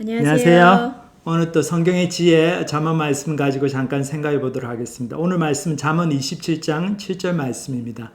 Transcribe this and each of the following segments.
안녕하세요. 오늘 또 성경의 지혜 잠언 말씀 가지고 잠깐 생각해 보도록 하겠습니다. 오늘 말씀 잠언 27장 7절 말씀입니다.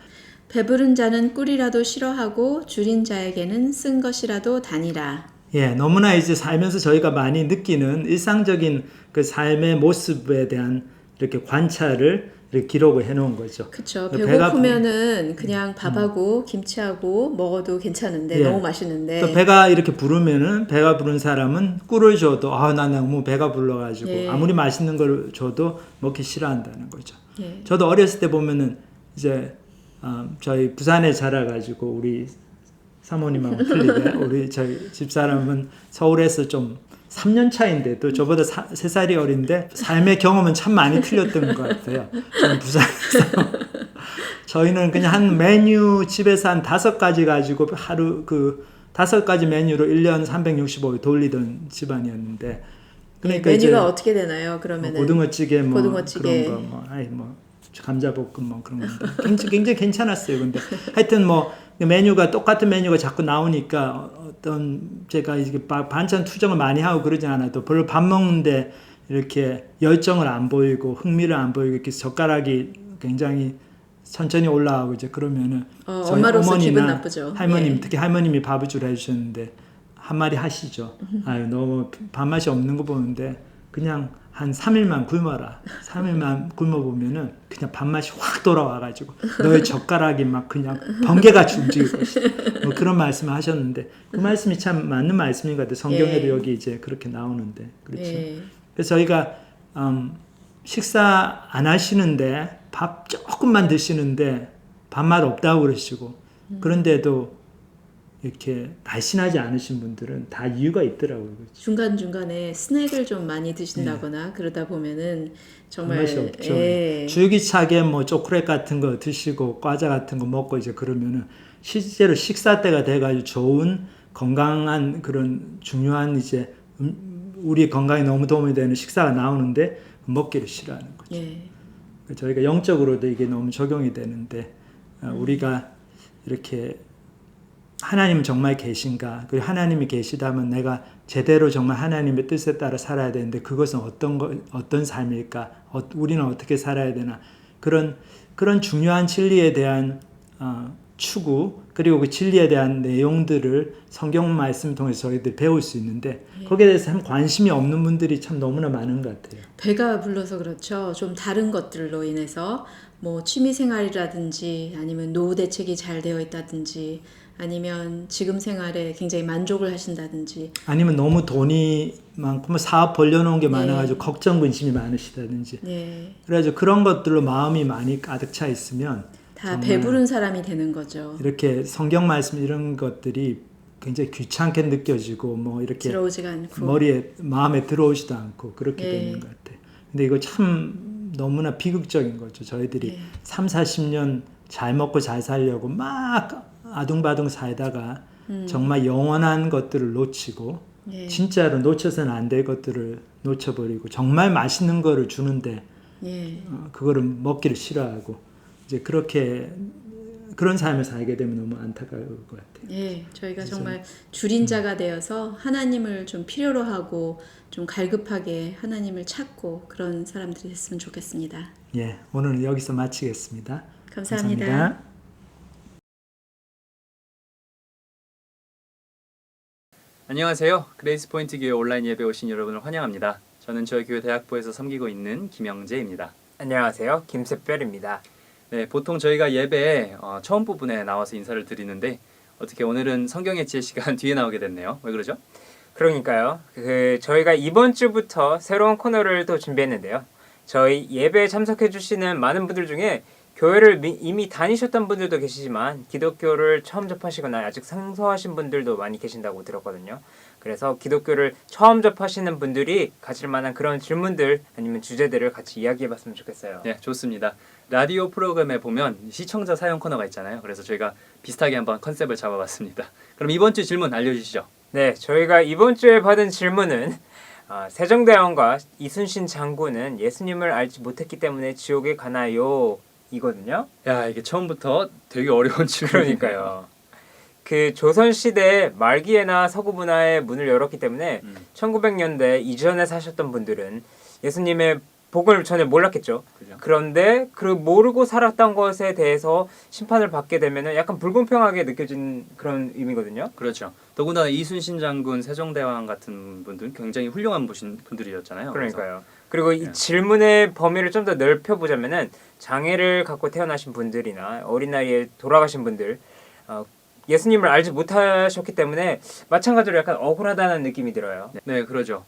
배부른 자는 꿀이라도 싫어하고 줄인 자에게는 쓴 것이라도 다니라. 예, 너무나 이제 살면서 저희가 많이 느끼는 일상적인 그 삶의 모습에 대한 이렇게 관찰을 이렇게 기록을 해 놓은 거죠. 그쵸. 배가 배고프면은 그냥 밥하고 김치하고 먹어도 괜찮은데 예. 너무 맛있는데. 또 배가 이렇게 부르면은 배가 부른 사람은 꿀을 줘도 나 너무 배가 불러가지고 예. 아무리 맛있는 걸 줘도 먹기 싫어한다는 거죠. 예. 저도 어렸을 때 보면은 이제 저희 부산에 자라가지고 우리 사모님하고 틀리게 우리 저희 집사람은 서울에서 좀 3년 차인데 또 저보다 3살이 어린데 삶의 경험은 참 많이 틀렸던 것 같아요. 저는 부산에서 저희는 그냥 한 메뉴 집에서 한 5가지 가지고 하루 그 5가지 메뉴로 1년 365일 돌리던 집안이었는데 그러니까 메뉴가 이제 어떻게 되나요? 그러면은 고등어찌개 뭐 고등어찌개. 그런 거 뭐 감자볶음 뭐 그런 건데 굉장히 괜찮았어요. 근데 하여튼 뭐 메뉴가 똑같은 메뉴가 자꾸 나오니까 어떤 제가 이게 반찬 투정을 많이 하고 그러지 않아도 별로 밥 먹는데 이렇게 열정을 안 보이고 흥미를 안 보이고 이렇게 젓가락이 굉장히 천천히 올라가고 이제 그러면은 저희 엄마로서 기분 어머니나 나쁘죠. 할머님 예. 특히 할머님이 밥을 주라 해주셨는데 한마디 하시죠. 아유 너무 밥맛이 없는 거 보는데 그냥 한 3일만 굶어라. 3일만 굶어보면은 그냥 밥맛이 확 돌아와가지고 너의 젓가락이 막 그냥 번개같이 움직일 것이다. 뭐 그런 말씀을 하셨는데 그 말씀이 참 맞는 말씀인 것 같아요. 성경에도 예. 여기 이제 그렇게 나오는데 그렇죠. 예. 그래서 저희가 식사 안 하시는데 밥 조금만 드시는데 밥맛 없다고 그러시고 그런데도 이렇게 날씬하지 않으신 분들은 다 이유가 있더라고요. 중간중간에 스낵을 좀 많이 드신다거나 그러다 보면은 정말 맛이 없죠. 예. 줄기차게 뭐 초콜릿 같은 거 드시고 과자 같은 거 먹고 이제 그러면은 실제로 식사 때가 돼가지고 좋은 건강한 그런 중요한 이제 우리 건강에 너무 도움이 되는 식사가 나오는데 먹기를 싫어하는 거죠. 예. 저희가 영적으로도 이게 너무 적용이 되는데 우리가 이렇게 하나님 정말 계신가? 그리고 하나님이 계시다면 내가 제대로 정말 하나님의 뜻에 따라 살아야 되는데 그것은 어떤 삶일까? 우리는 어떻게 살아야 되나? 그런 중요한 진리에 대한 추구 그리고 그 진리에 대한 내용들을 성경 말씀 통해서 저희들이 배울 수 있는데 거기에 대해서 참 관심이 없는 분들이 참 너무나 많은 것 같아요. 배가 불러서 그렇죠. 좀 다른 것들로 인해서 뭐 취미 생활이라든지 아니면 노후 대책이 잘 되어 있다든지 아니면 지금 생활에 굉장히 만족을 하신다든지 아니면 너무 돈이 많고 뭐 사업 벌려놓은 게 많아가지고 걱정 근심이 많으시다든지 예. 그래가지고 그런 것들로 마음이 많이 가득 차 있으면 다 배부른 사람이 되는 거죠. 이렇게 성경 말씀 이런 것들이 굉장히 귀찮게 느껴지고 뭐 이렇게 들어오지가 않고 마음에 들어오지도 않고 그렇게 예. 되는 것 같아요. 근데 이거 참 너무나 비극적인 거죠. 저희들이 예. 3, 40년 잘 먹고 잘 살려고 막 아둥바둥 살다가 정말 영원한 것들을 놓치고 예. 진짜로 놓쳐서는 안 될 것들을 놓쳐버리고 정말 맛있는 거를 주는데 예. 그거를 먹기를 싫어하고 이제 그런 삶을 살게 되면 너무 안타까울 것 같아요. 예, 저희가 정말 줄인 자가 되어서 하나님을 좀 필요로 하고 좀 갈급하게 하나님을 찾고 그런 사람들이 됐으면 좋겠습니다. 예, 오늘은 여기서 마치겠습니다. 감사합니다. 감사합니다. 안녕하세요. 그레이스 포인트 교회 온라인 예배 오신 여러분을 환영합니다. 저는 저희 교회 대학부에서 섬기고 있는 김영재입니다. 안녕하세요. 김샛별입니다. 네, 보통 저희가 예배 처음 부분에 나와서 인사를 드리는데 어떻게 오늘은 성경의 지혜 시간 뒤에 나오게 됐네요. 왜 그러죠? 그러니까요. 저희가 이번 주부터 새로운 코너를 또 준비했는데요. 저희 예배에 참석해 주시는 많은 분들 중에 교회를 이미 다니셨던 분들도 계시지만 기독교를 처음 접하시거나 아직 생소하신 분들도 많이 계신다고 들었거든요. 그래서 기독교를 처음 접하시는 분들이 가질 만한 그런 질문들 아니면 주제들을 같이 이야기해봤으면 좋겠어요. 네, 좋습니다. 라디오 프로그램에 보면 시청자 사연 코너가 있잖아요. 그래서 저희가 비슷하게 한번 컨셉을 잡아봤습니다. 그럼 이번 주 질문 알려주시죠. 네, 저희가 이번 주에 받은 질문은 세종대왕과 이순신 장군은 예수님을 알지 못했기 때문에 지옥에 가나요? 이거든요. 야, 이게 처음부터 되게 어려운 질문이니까요. 그러니까요. 그 조선 시대 말기에나 서구 문화의 문을 열었기 때문에 1900년대 이전에 사셨던 분들은 예수님의 복음을 전혀 몰랐겠죠. 그죠. 그런데 그 모르고 살았던 것에 대해서 심판을 받게 되면은 약간 불공평하게 느껴진 그런 의미거든요. 그렇죠. 더군다나 이순신 장군, 세종대왕 같은 분들은 굉장히 훌륭한 분들이었잖아요. 그러니까요. 그리고 이 예. 질문의 범위를 좀 더 넓혀 보자면은 장애를 갖고 태어나신 분들이나 어린 나이에 돌아가신 분들, 예수님을 알지 못하셨기 때문에 마찬가지로 약간 억울하다는 느낌이 들어요. 네, 그러죠.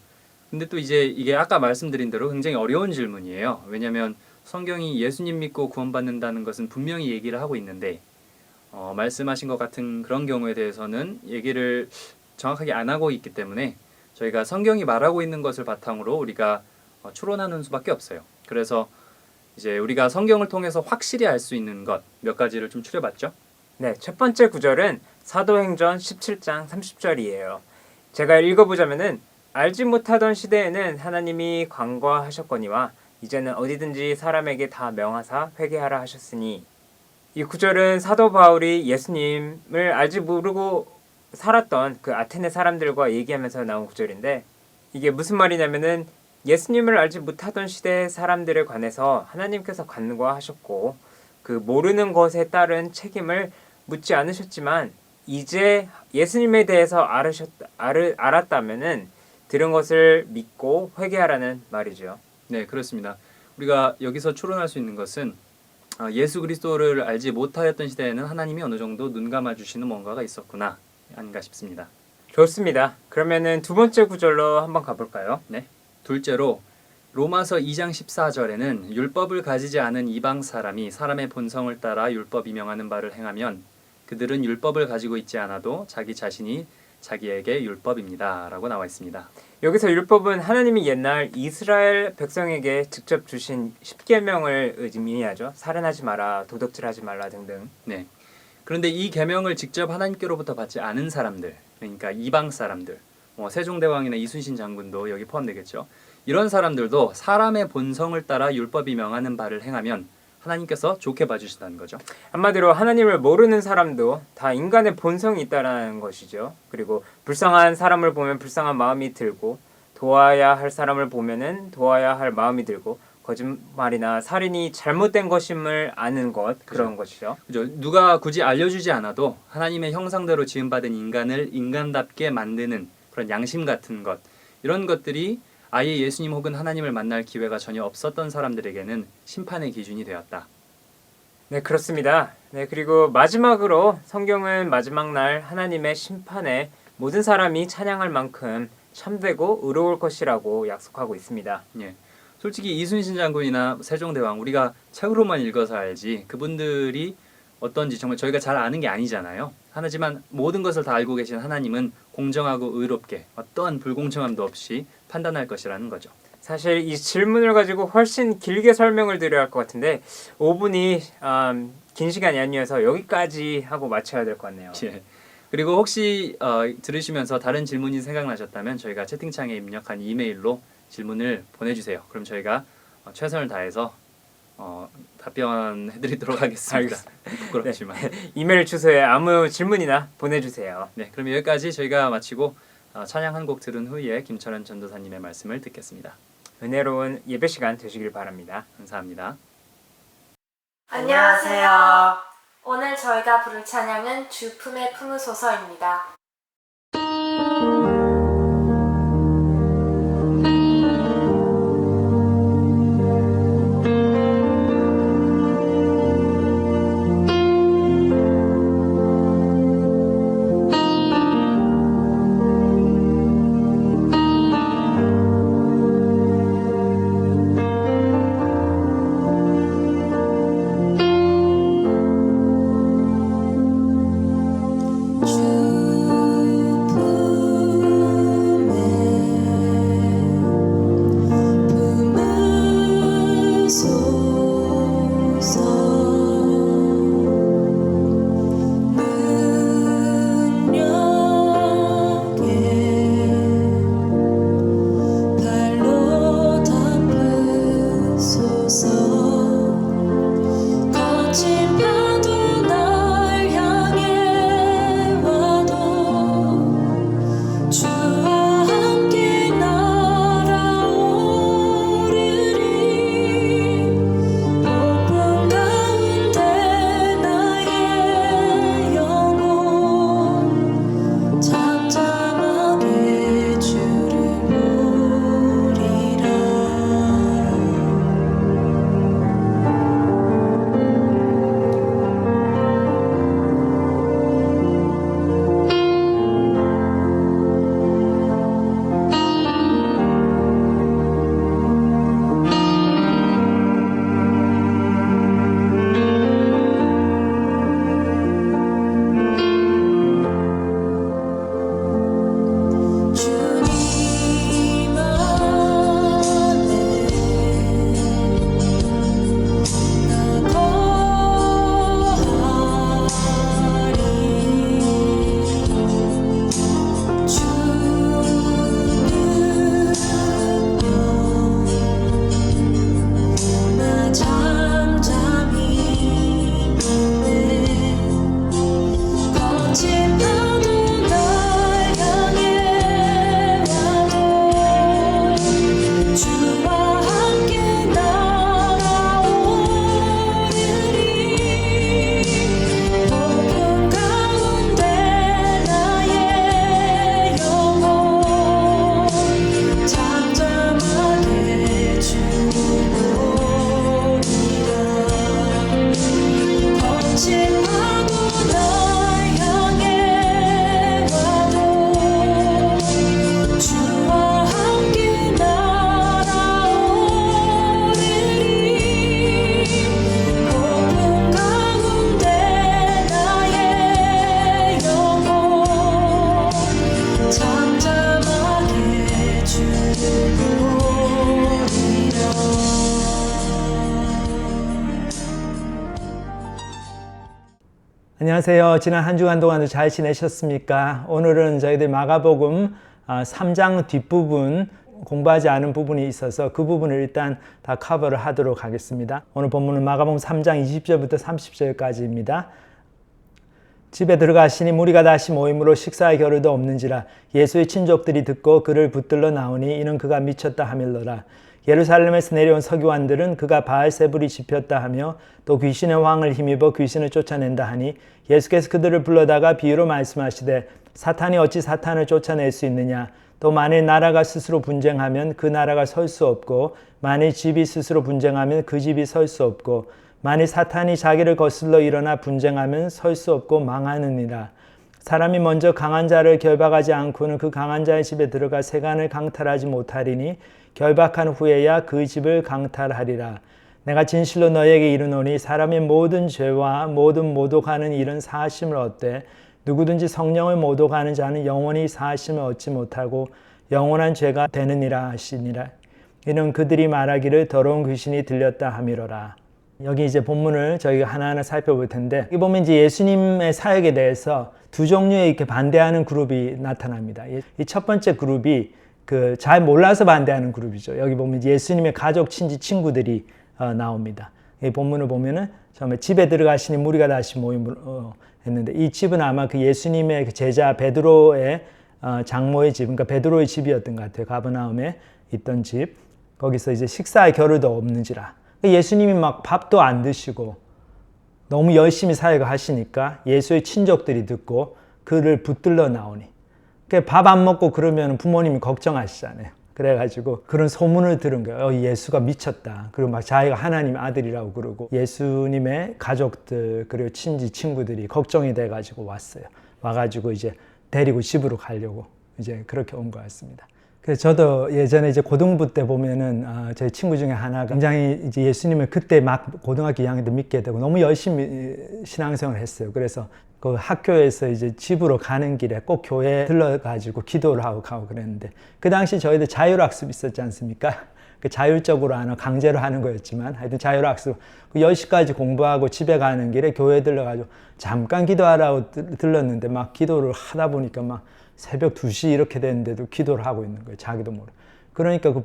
근데 또 이제 이게 아까 말씀드린 대로 굉장히 어려운 질문이에요. 왜냐하면 성경이 예수님 믿고 구원받는다는 것은 분명히 얘기를 하고 있는데 말씀하신 것 같은 그런 경우에 대해서는 얘기를 정확하게 안 하고 있기 때문에 저희가 성경이 말하고 있는 것을 바탕으로 우리가 추론하는 수밖에 없어요. 그래서 이제 우리가 성경을 통해서 확실히 알 수 있는 것 몇 가지를 좀 추려봤죠. 네, 첫 번째 구절은 사도행전 17장 30절이에요. 제가 읽어보자면은 알지 못하던 시대에는 하나님이 관과하셨거니와 이제는 어디든지 사람에게 다 명하사 회개하라 하셨으니, 이 구절은 사도 바울이 예수님을 알지 모르고 살았던 그 아테네 사람들과 얘기하면서 나온 구절인데, 이게 무슨 말이냐면은 예수님을 알지 못하던 시대의 사람들에 관해서 하나님께서 관과하셨고 그 모르는 것에 따른 책임을 묻지 않으셨지만 이제 예수님에 대해서 알았다면은 들은 것을 믿고 회개하라는 말이죠. 네, 그렇습니다. 우리가 여기서 추론할 수 있는 것은 예수 그리스도를 알지 못하였던 시대에는 하나님이 어느 정도 눈 감아 주시는 뭔가가 있었구나 아닌가 싶습니다. 좋습니다. 그러면은 두 번째 구절로 한번 가볼까요? 네. 둘째로 로마서 2장 14절에는 율법을 가지지 않은 이방 사람이 사람의 본성을 따라 율법이 명하는 바를 행하면 그들은 율법을 가지고 있지 않아도 자기 자신이 자기에게 율법입니다. 라고 나와 있습니다. 여기서 율법은 하나님이 옛날 이스라엘 백성에게 직접 주신 10계명을 의미하죠. 살인하지 마라, 도둑질하지 말라 등등. 네. 그런데 이 계명을 직접 하나님께로부터 받지 않은 사람들, 그러니까 이방 사람들, 세종대왕이나 이순신 장군도 여기 포함되겠죠. 이런 사람들도 사람의 본성을 따라 율법이 명하는 바를 행하면 하나님께서 좋게 봐주신다는 거죠. 한마디로 하나님을 모르는 사람도 다 인간의 본성이 있다는 것이죠. 그리고 불쌍한 사람을 보면 불쌍한 마음이 들고 도와야 할 사람을 보면은 도와야 할 마음이 들고 거짓말이나 살인이 잘못된 것임을 아는 것, 그런 것이죠. 그죠? 누가 굳이 알려주지 않아도 하나님의 형상대로 지음받은 인간을 인간답게 만드는 그런 양심 같은 것, 이런 것들이 아예 예수님 혹은 하나님을 만날 기회가 전혀 없었던 사람들에게는 심판의 기준이 되었다. 네, 그렇습니다. 네, 그리고 마지막으로 성경은 마지막 날 하나님의 심판에 모든 사람이 찬양할 만큼 참되고 의로울 것이라고 약속하고 있습니다. 예. 솔직히 이순신 장군이나 세종대왕 우리가 책으로만 읽어서 알지 그분들이 어떤지 정말 저희가 잘 아는 게 아니잖아요. 하지만 모든 것을 다 알고 계신 하나님은 공정하고 의롭게 어떠한 불공정함도 없이 판단할 것이라는 거죠. 사실 이 질문을 가지고 훨씬 길게 설명을 드려야 할 것 같은데 5분이 긴 시간이 아니어서 여기까지 하고 마쳐야 될 것 같네요. 예. 그리고 혹시 들으시면서 다른 질문이 생각나셨다면 저희가 채팅창에 입력한 이메일로 질문을 보내주세요. 그럼 저희가 최선을 다해서 답변해드리도록 하겠습니다. 부끄럽지만. 네. 이메일 주소에 아무 질문이나 보내주세요. 네, 그럼 여기까지 저희가 마치고 찬양 한 곡 들은 후에 김철현 전도사님의 말씀을 듣겠습니다. 은혜로운 예배 시간 되시길 바랍니다. 감사합니다. 안녕하세요. 오늘 저희가 부를 찬양은 주 품에 품으소서입니다. 거친 파도 날 향해 와 안녕하세요. 지난 한 주간 동안도 잘 지내셨습니까? 오늘은 저희들 마가복음 3장 뒷부분 공부하지 않은 부분이 있어서 그 부분을 일단 다 커버를 하도록 하겠습니다. 오늘 본문은 마가복음 3장 20절부터 30절까지입니다. 집에 들어가시니 무리가 다시 모임으로 식사할 겨를도 없는지라 예수의 친족들이 듣고 그를 붙들러 나오니 이는 그가 미쳤다 하밀러라. 예루살렘에서 내려온 서기관들은 그가 바알세불이 집혔다 하며 또 귀신의 왕을 힘입어 귀신을 쫓아낸다 하니 예수께서 그들을 불러다가 비유로 말씀하시되 사탄이 어찌 사탄을 쫓아낼 수 있느냐. 또 만일 나라가 스스로 분쟁하면 그 나라가 설 수 없고 만일 집이 스스로 분쟁하면 그 집이 설 수 없고 만일 사탄이 자기를 거슬러 일어나 분쟁하면 설 수 없고 망하느니라. 사람이 먼저 강한 자를 결박하지 않고는 그 강한 자의 집에 들어가 세간을 강탈하지 못하리니 결박한 후에야 그 집을 강탈하리라. 내가 진실로 너희에게 이르노니 사람의 모든 죄와 모든 모독하는 일은 사하심을 얻되 누구든지 성령을 모독하는 자는 영원히 사하심을 얻지 못하고 영원한 죄가 되느니라 하시니라. 이는 그들이 말하기를 더러운 귀신이 들렸다 함이로라. 여기 이제 본문을 저희가 하나하나 살펴볼 텐데, 여기 보면 이제 예수님의 사역에 대해서 두 종류의 이렇게 반대하는 그룹이 나타납니다. 이 첫 번째 그룹이 잘 몰라서 반대하는 그룹이죠. 여기 보면 예수님의 가족, 친지, 친구들이 나옵니다. 이 본문을 보면은 처음에 집에 들어가시니 무리가 다시 모임을 했는데, 이 집은 아마 그 예수님의 그 제자 베드로의 장모의 집, 그러니까 베드로의 집이었던 것 같아요. 가버나움에 있던 집. 거기서 이제 식사할 겨를도 없는지라. 예수님이 막 밥도 안 드시고 너무 열심히 사역을 하시니까 예수의 친족들이 듣고 그를 붙들러 나오니, 밥 안 먹고 그러면 부모님이 걱정하시잖아요. 그래가지고 그런 소문을 들은 거예요. 예수가 미쳤다. 그리고 막 자기가 하나님 아들이라고 그러고 예수님의 가족들 그리고 친지 친구들이 걱정이 돼가지고 왔어요. 와가지고 이제 데리고 집으로 가려고 이제 그렇게 온 것 같습니다. 그래서 저도 예전에 이제 고등부 때 보면은 저희 친구 중에 하나가 굉장히 이제 예수님을 그때 막 고등학교 2학년 때 믿게 되고 너무 열심히 신앙생활을 했어요. 그래서 그 학교에서 이제 집으로 가는 길에 꼭 교회에 들러가지고 기도를 하고 가고 그랬는데, 그 당시 저희들 자율학습 있었지 않습니까? 그 자율적으로 하나 강제로 하는 거였지만 하여튼 자율학습 10시까지 공부하고 집에 가는 길에 교회에 들러가지고 잠깐 기도하라고 들렀는데 막 기도를 하다 보니까 막 새벽 2시 이렇게 됐는데도 기도를 하고 있는 거예요. 자기도 모르고. 그러니까 그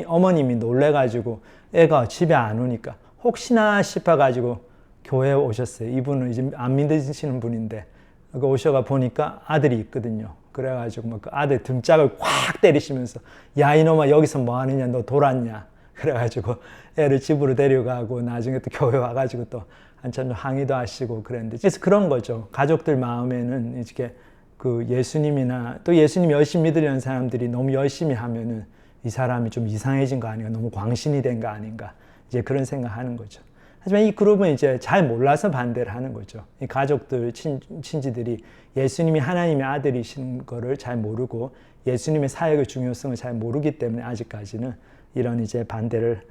어머님이 놀래가지고 애가 집에 안 오니까 혹시나 싶어가지고 교회에 오셨어요. 이분은 이제 안 믿으시는 분인데 오셔가 보니까 아들이 있거든요. 그래가지고 막 그 아들 등짝을 꽉 때리시면서 야 이놈아 여기서 뭐 하느냐, 너 돌았냐. 그래가지고 애를 집으로 데려가고 나중에 또 교회 와가지고 또 한참 항의도 하시고 그랬는데, 그래서 그런 거죠. 가족들 마음에는 이렇게 그 예수님이나 또 예수님 열심히 믿으려는 사람들이 너무 열심히 하면은 이 사람이 좀 이상해진 거 아닌가, 너무 광신이 된 거 아닌가, 이제 그런 생각하는 거죠. 하지만 이 그룹은 이제 잘 몰라서 반대를 하는 거죠. 이 가족들, 친지들이 예수님이 하나님의 아들이신 거를 잘 모르고 예수님의 사역의 중요성을 잘 모르기 때문에 아직까지는 이런 이제 반대를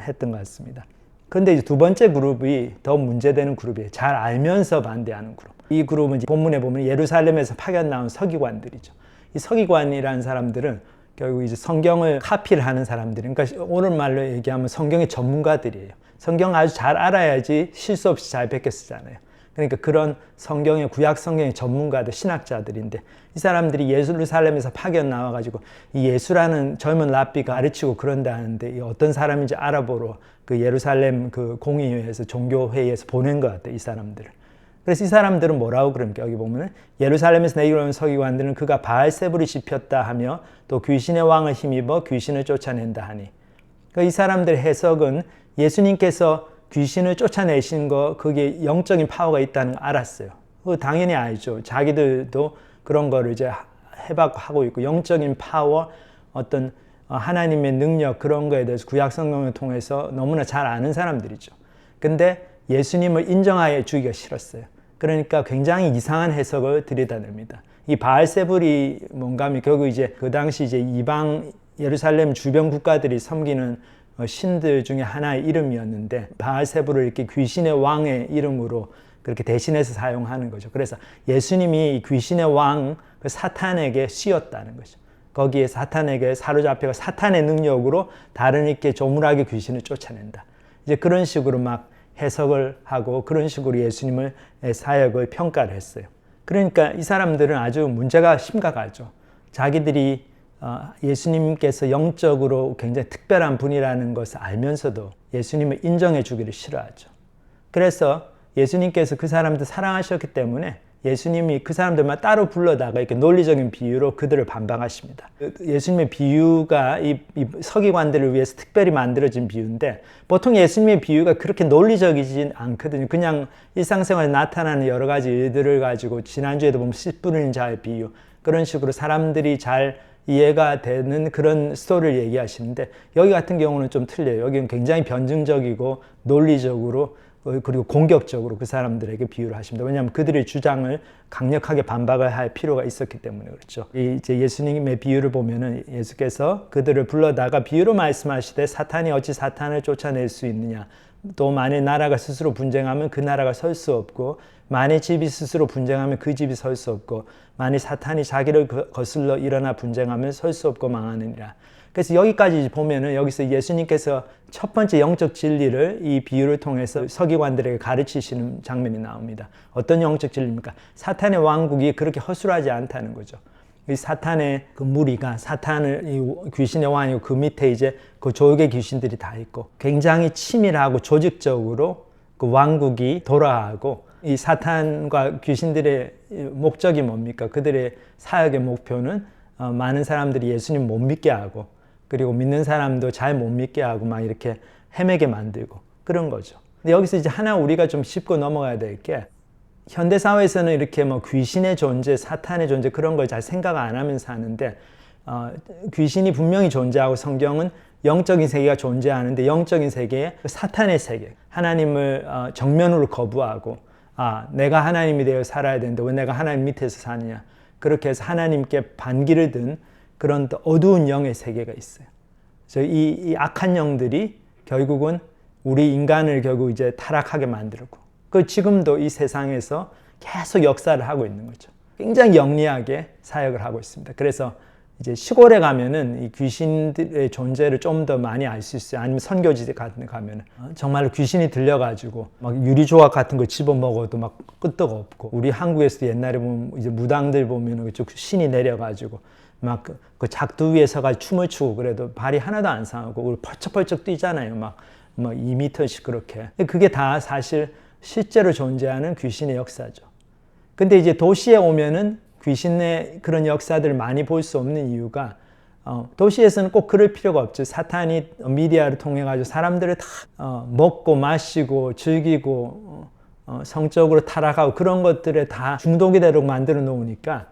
했던 것 같습니다. 그런데 이제 두 번째 그룹이 더 문제되는 그룹이에요. 잘 알면서 반대하는 그룹. 이 그룹은 이제 본문에 보면 예루살렘에서 파견 나온 서기관들이죠. 이 서기관이라는 사람들은 결국 이제 성경을 카피를 하는 사람들이, 그러니까 오늘 말로 얘기하면 성경의 전문가들이에요. 성경 아주 잘 알아야지 실수 없이 잘 베껴 쓰잖아요. 그러니까 그런 성경의 구약 성경의 전문가들, 신학자들인데, 이 사람들이 예루살렘에서 파견 나와가지고 이 예수라는 젊은 랍비가 가르치고 그런다는데 이 어떤 사람인지 알아보러 그 예루살렘 그 공의회에서 종교회의에서 보낸 것 같아요, 이 사람들을. 그래서 이 사람들은 뭐라고 그럽니까? 여기 보면은 예루살렘에서 내려온 서기관들은 그가 바알세불이 집혔다 하며 또 귀신의 왕을 힘입어 귀신을 쫓아낸다 하니, 그러니까 이 사람들의 해석은 예수님께서 귀신을 쫓아내신 거, 그게 영적인 파워가 있다는 거 알았어요. 그거 당연히 알죠. 자기들도 그런 거를 이제 하고 있고, 영적인 파워, 어떤 하나님의 능력, 그런 거에 대해서 구약 성경을 통해서 너무나 잘 아는 사람들이죠. 근데 예수님을 인정하여 주기가 싫었어요. 그러니까 굉장히 이상한 해석을 들이다냅니다. 이 바알세불이 뭔가 하면 결국 이제 그 당시 이제 이방 예루살렘 주변 국가들이 섬기는 신들 중에 하나의 이름이었는데, 바알세불을 이렇게 귀신의 왕의 이름으로 그렇게 대신해서 사용하는 거죠. 그래서 예수님이 이 귀신의 왕, 그 사탄에게 씌었다는 거죠. 거기에 사탄에게 사로잡혀가 사탄의 능력으로 다른 이렇게 조물하게 귀신을 쫓아낸다. 이제 그런 식으로 막 해석을 하고 그런 식으로 예수님의 사역을 평가를 했어요. 그러니까 이 사람들은 아주 문제가 심각하죠. 자기들이 예수님께서 영적으로 굉장히 특별한 분이라는 것을 알면서도 예수님을 인정해 주기를 싫어하죠. 그래서 예수님께서 그 사람들 사랑하셨기 때문에 예수님이 그 사람들만 따로 불러다가 이렇게 논리적인 비유로 그들을 반박하십니다. 예수님의 비유가 이 서기관들을 위해서 특별히 만들어진 비유인데 보통 예수님의 비유가 그렇게 논리적이진 않거든요. 그냥 일상생활에 나타나는 여러 가지 일들을 가지고 지난주에도 보면 씨 뿌리는 자의 비유 그런 식으로 사람들이 잘 이해가 되는 그런 스토리를 얘기하시는데 여기 같은 경우는 좀 틀려요. 여기는 굉장히 변증적이고 논리적으로 그리고 공격적으로 그 사람들에게 비유를 하십니다. 왜냐하면 그들의 주장을 강력하게 반박을 할 필요가 있었기 때문에 그렇죠. 이제 예수님의 비유를 보면은 예수께서 그들을 불러다가 비유로 말씀하시되 사탄이 어찌 사탄을 쫓아낼 수 있느냐. 또 만일 나라가 스스로 분쟁하면 그 나라가 설 수 없고 만일 집이 스스로 분쟁하면 그 집이 설 수 없고 만일 사탄이 자기를 거슬러 일어나 분쟁하면 설 수 없고 망하느니라. 그래서 여기까지 보면은 여기서 예수님께서 첫 번째 영적 진리를 이 비유를 통해서 서기관들에게 가르치시는 장면이 나옵니다. 어떤 영적 진리입니까? 사탄의 왕국이 그렇게 허술하지 않다는 거죠. 이 사탄의 그 무리가 사탄을 이 귀신의 왕이고 그 밑에 이제 그 조역의 귀신들이 다 있고 굉장히 치밀하고 조직적으로 그 왕국이 돌아가고 이 사탄과 귀신들의 목적이 뭡니까? 그들의 사역의 목표는 많은 사람들이 예수님 못 믿게 하고 그리고 믿는 사람도 잘 못 믿게 하고 막 이렇게 헤매게 만들고 그런 거죠. 근데 여기서 이제 하나 우리가 좀 짚고 넘어가야 될 게 현대 사회에서는 이렇게 뭐 귀신의 존재, 사탄의 존재 그런 걸 잘 생각 안 하면서 사는데 귀신이 분명히 존재하고 성경은 영적인 세계가 존재하는데 영적인 세계에 사탄의 세계, 하나님을 정면으로 거부하고 내가 하나님이 되어 살아야 되는데 왜 내가 하나님 밑에서 사느냐 그렇게 해서 하나님께 반기를 든 그런 어두운 영의 세계가 있어요. 그래서 이 악한 영들이 결국은 우리 인간을 결국 이제 타락하게 만들고 그 지금도 이 세상에서 계속 역사를 하고 있는 거죠. 굉장히 영리하게 사역을 하고 있습니다. 그래서 이제 시골에 가면은 이 귀신들의 존재를 좀 더 많이 알 수 있어요. 아니면 선교지 같은 데 가면은 정말로 귀신이 들려가지고 막 유리조각 같은 거 집어 먹어도 막 끄떡 없고 우리 한국에서도 옛날에 보면 이제 무당들 보면은 그쪽 신이 내려가지고 막 그 작두 위에 서가 춤을 추고 그래도 발이 하나도 안 상하고 펄쩍펄쩍 뛰잖아요. 막 2m씩 그렇게. 그게 다 사실 실제로 존재하는 귀신의 역사죠. 근데 이제 도시에 오면은 귀신의 그런 역사들을 많이 볼 수 없는 이유가 도시에서는 꼭 그럴 필요가 없죠. 사탄이 미디어를 통해 가지고 사람들을 다 먹고 마시고 즐기고 성적으로 타락하고 그런 것들에 다 중독이 되도록 만들어 놓으니까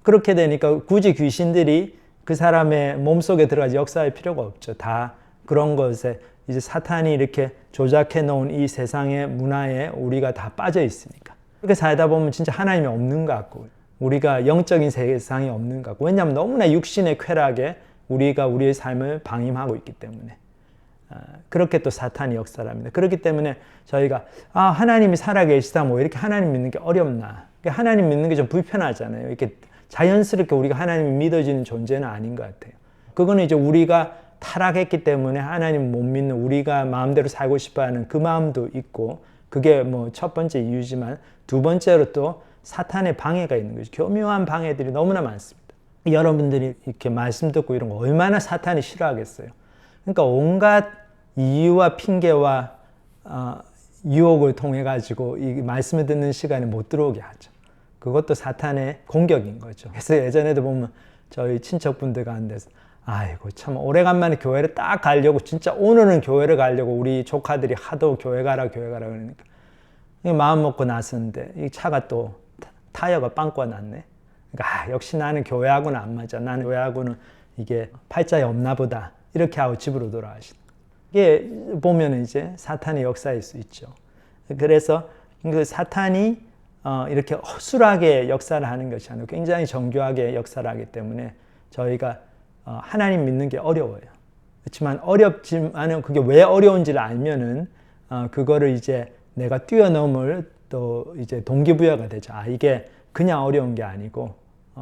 그렇게 되니까 굳이 귀신들이 그 사람의 몸속에 들어가서 역사할 필요가 없죠. 다 그런 것에 이제 사탄이 이렇게 조작해 놓은 이 세상의 문화에 우리가 다 빠져 있으니까. 그렇게 살다 보면 진짜 하나님이 없는 것 같고 우리가 영적인 세상이 없는 것 같고 왜냐하면 너무나 육신의 쾌락에 우리가 우리의 삶을 방임하고 있기 때문에 그렇게 또 사탄이 역사를 합니다. 그렇기 때문에 저희가 하나님이 살아계시다 뭐 이렇게 하나님 믿는 게 어렵나 하나님 믿는 게 좀 불편하잖아요. 이렇게 자연스럽게 우리가 하나님이 믿어지는 존재는 아닌 것 같아요. 그거는 이제 우리가 타락했기 때문에 하나님 못 믿는 우리가 마음대로 살고 싶어하는 그 마음도 있고 그게 뭐 첫 번째 이유지만 두 번째로 또 사탄의 방해가 있는 거죠. 교묘한 방해들이 너무나 많습니다. 여러분들이 이렇게 말씀 듣고 이런 거 얼마나 사탄이 싫어하겠어요. 그러니까 온갖 이유와 핑계와 유혹을 통해 가지고 이 말씀을 듣는 시간에 못 들어오게 하죠. 그것도 사탄의 공격인 거죠. 그래서 예전에도 보면 저희 친척분들 가운데서 아이고 참 오래간만에 교회를 딱 가려고 진짜 오늘은 교회를 가려고 우리 조카들이 하도 교회 가라 그러니까 마음 먹고 나섰는데 이 차가 또 타이어가 빵꾸가 났네. 그러니까 역시 나는 교회하고는 안 맞아. 나는 교회하고는 이게 팔자에 없나 보다. 이렇게 하고 집으로 돌아가시는 거예요. 이게 보면 이제 사탄의 역사일 수 있죠. 그래서 그 사탄이 이렇게 허술하게 역사를 하는 것이 아니고 굉장히 정교하게 역사를 하기 때문에 저희가 하나님 믿는 게 어려워요. 그렇지만 어렵지만은 그게 왜 어려운지를 알면은 그거를 이제 내가 뛰어넘을 또 이제 동기부여가 되죠. 이게 그냥 어려운 게 아니고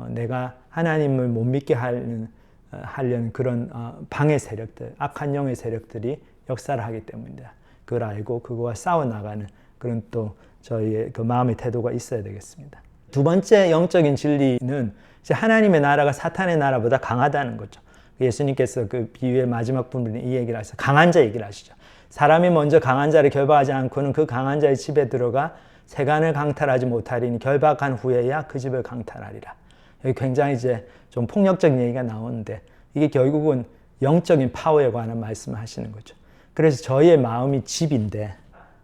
내가 하나님을 못 믿게 하려는 그런 방해 세력들, 악한 영의 세력들이 역사를 하기 때문이다. 그걸 알고 그거와 싸워 나가는 그런 또 저희의 그 마음의 태도가 있어야 되겠습니다. 두 번째 영적인 진리는 이제 하나님의 나라가 사탄의 나라보다 강하다는 거죠. 예수님께서 그 비유의 마지막 부분에 이 얘기를 하셔서 강한 자 얘기를 하시죠. 사람이 먼저 강한 자를 결박하지 않고는 그 강한 자의 집에 들어가 세간을 강탈하지 못하리니 결박한 후에야 그 집을 강탈하리라. 여기 굉장히 이제 좀 폭력적인 얘기가 나오는데 이게 결국은 영적인 파워에 관한 말씀을 하시는 거죠. 그래서 저희의 마음이 집인데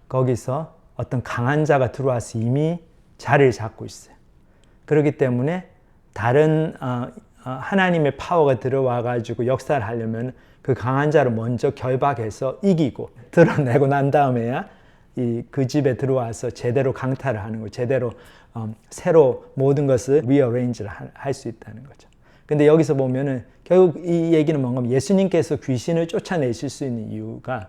거기서 어떤 강한 자가 들어와서 이미 자리를 잡고 있어요. 그렇기 때문에 다른 하나님의 파워가 들어와 가지고 역사를 하려면 그 강한 자를 먼저 결박해서 이기고 드러내고 난 다음에야 그 집에 들어와서 제대로 강탈을 하는 거, 제대로 새로 모든 것을 rearrange를 할 수 있다는 거죠. 근데 여기서 보면은 결국 이 얘기는 뭔가 예수님께서 귀신을 쫓아내실 수 있는 이유가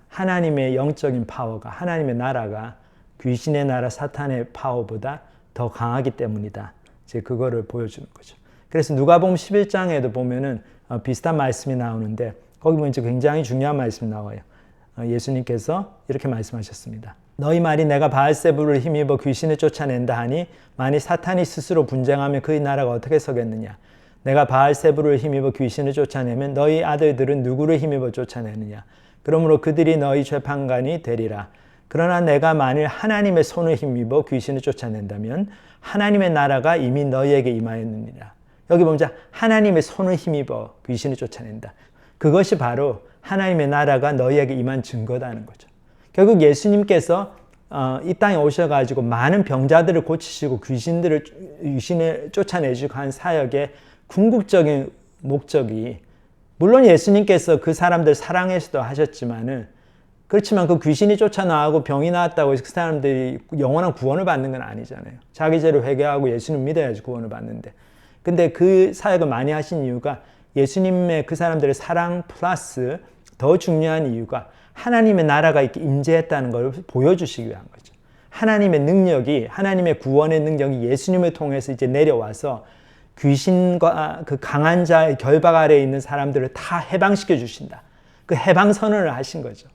하나님의 영적인 파워가, 하나님의 나라가 귀신의 나라 사탄의 파워보다 더 강하기 때문이다. 이제 그거를 보여주는 거죠. 그래서 누가복음 11장에도 보면은 비슷한 말씀이 나오는데 거기 보면 굉장히 중요한 말씀이 나와요. 예수님께서 이렇게 말씀하셨습니다. 너희 말이 내가 바알세불을 힘입어 귀신을 쫓아낸다 하니 만일 사탄이 스스로 분쟁하면 그의 나라가 어떻게 서겠느냐. 내가 바알세불을 힘입어 귀신을 쫓아내면 너희 아들들은 누구를 힘입어 쫓아내느냐. 그러므로 그들이 너희 재판관이 되리라. 그러나 내가 만일 하나님의 손을 힘입어 귀신을 쫓아낸다면 하나님의 나라가 이미 너희에게 임하였느니라. 여기 보면 하나님의 손을 힘입어 귀신을 쫓아낸다. 그것이 바로 하나님의 나라가 너희에게 임한 증거다는 거죠. 결국 예수님께서 이 땅에 오셔가지고 많은 병자들을 고치시고 귀신을 쫓아내시고 한 사역의 궁극적인 목적이 물론 예수님께서 그 사람들 사랑해서도 하셨지만은 그렇지만 그 귀신이 쫓아나가고 병이 나았다고 해서 그 사람들이 영원한 구원을 받는 건 아니잖아요. 자기 죄를 회개하고 예수님 믿어야지 구원을 받는데. 근데 그 사역을 많이 하신 이유가 예수님의 그 사람들의 사랑 플러스 더 중요한 이유가 하나님의 나라가 이렇게 임재했다는 걸 보여주시기 위한 거죠. 하나님의 능력이, 하나님의 구원의 능력이 예수님을 통해서 이제 내려와서 귀신과 그 강한 자의 결박 아래에 있는 사람들을 다 해방시켜 주신다. 그 해방 선언을 하신 거죠.